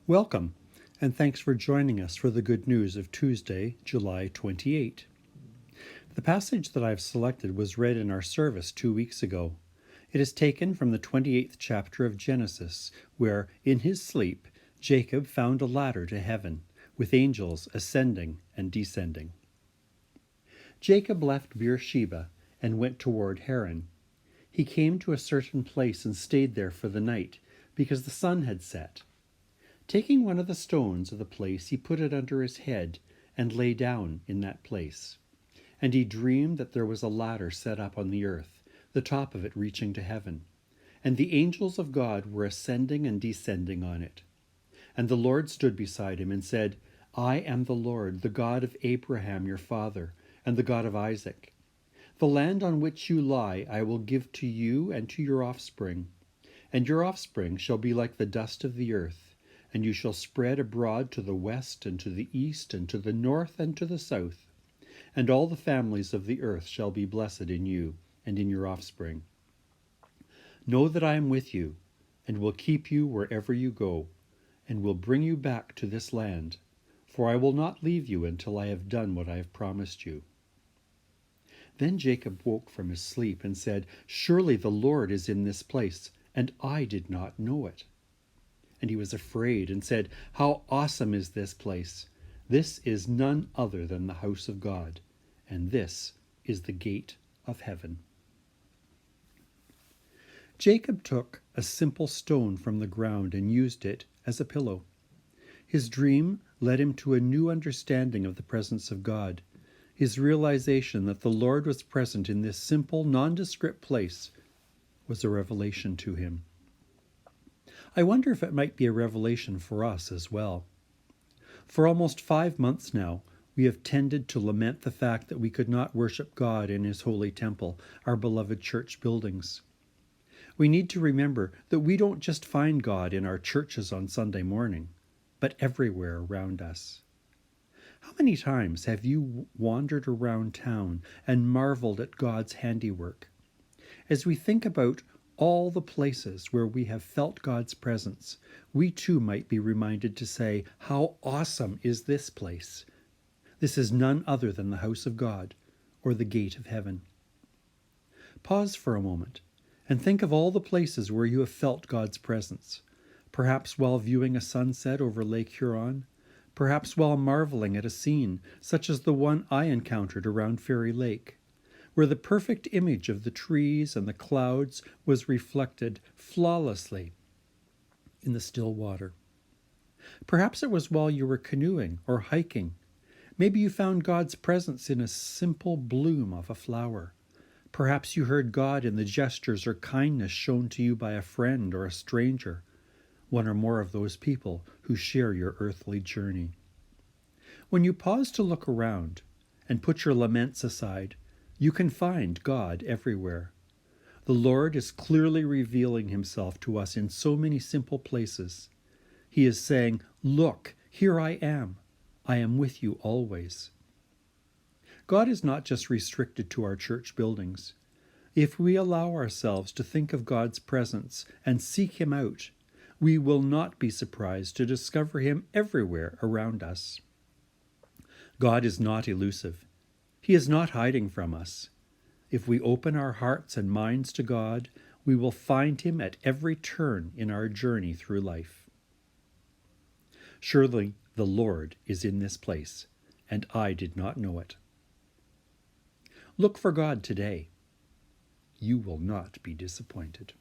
Welcome, and thanks for joining us for the good news of Tuesday, July 28. The passage that I've selected was read in our service 2 weeks ago. It is taken from the 28th chapter of Genesis, where, in his sleep, Jacob found a ladder to heaven, with angels ascending and descending. Jacob left Beersheba and went toward Haran. He came to a certain place and stayed there for the night, because the sun had set. Taking one of the stones of the place, he put it under his head and lay down in that place. And he dreamed that there was a ladder set up on the earth, the top of it reaching to heaven, and the angels of God were ascending and descending on it. And the Lord stood beside him and said, I am the Lord, the God of Abraham your father, and the God of Isaac. The land on which you lie I will give to you and to your offspring, and your offspring shall be like the dust of the earth, and you shall spread abroad to the west and to the east and to the north and to the south. And all the families of the earth shall be blessed in you and in your offspring. Know that I am with you, and will keep you wherever you go, and will bring you back to this land, for I will not leave you until I have done what I have promised you. Then Jacob woke from his sleep and said, Surely the Lord is in this place, and I did not know it. And he was afraid and said, How awesome is this place! This is none other than the house of God, and this is the gate of heaven. Jacob took a simple stone from the ground and used it as a pillow. His dream led him to a new understanding of the presence of God. His realization that the Lord was present in this simple, nondescript place was a revelation to him. I wonder if it might be a revelation for us as well. For almost 5 months now, we have tended to lament the fact that we could not worship God in His holy temple, our beloved church buildings. We need to remember that we don't just find God in our churches on Sunday morning, but everywhere around us. How many times have you wandered around town and marveled at God's handiwork? As we think about all the places where we have felt God's presence, we too might be reminded to say, How awesome is this place! This is none other than the house of God, or the gate of heaven. Pause for a moment and think of all the places where you have felt God's presence, perhaps while viewing a sunset over Lake Huron, perhaps while marveling at a scene such as the one I encountered around Fairy Lake, where the perfect image of the trees and the clouds was reflected flawlessly in the still water. Perhaps it was while you were canoeing or hiking. Maybe you found God's presence in a simple bloom of a flower. Perhaps you heard God in the gestures or kindness shown to you by a friend or a stranger, one or more of those people who share your earthly journey. When you pause to look around and put your laments aside, you can find God everywhere. The Lord is clearly revealing Himself to us in so many simple places. He is saying, Look, here I am. I am with you always. God is not just restricted to our church buildings. If we allow ourselves to think of God's presence and seek Him out, we will not be surprised to discover Him everywhere around us. God is not elusive. He is not hiding from us. If we open our hearts and minds to God, we will find Him at every turn in our journey through life. Surely the Lord is in this place, and I did not know it. Look for God today. You will not be disappointed.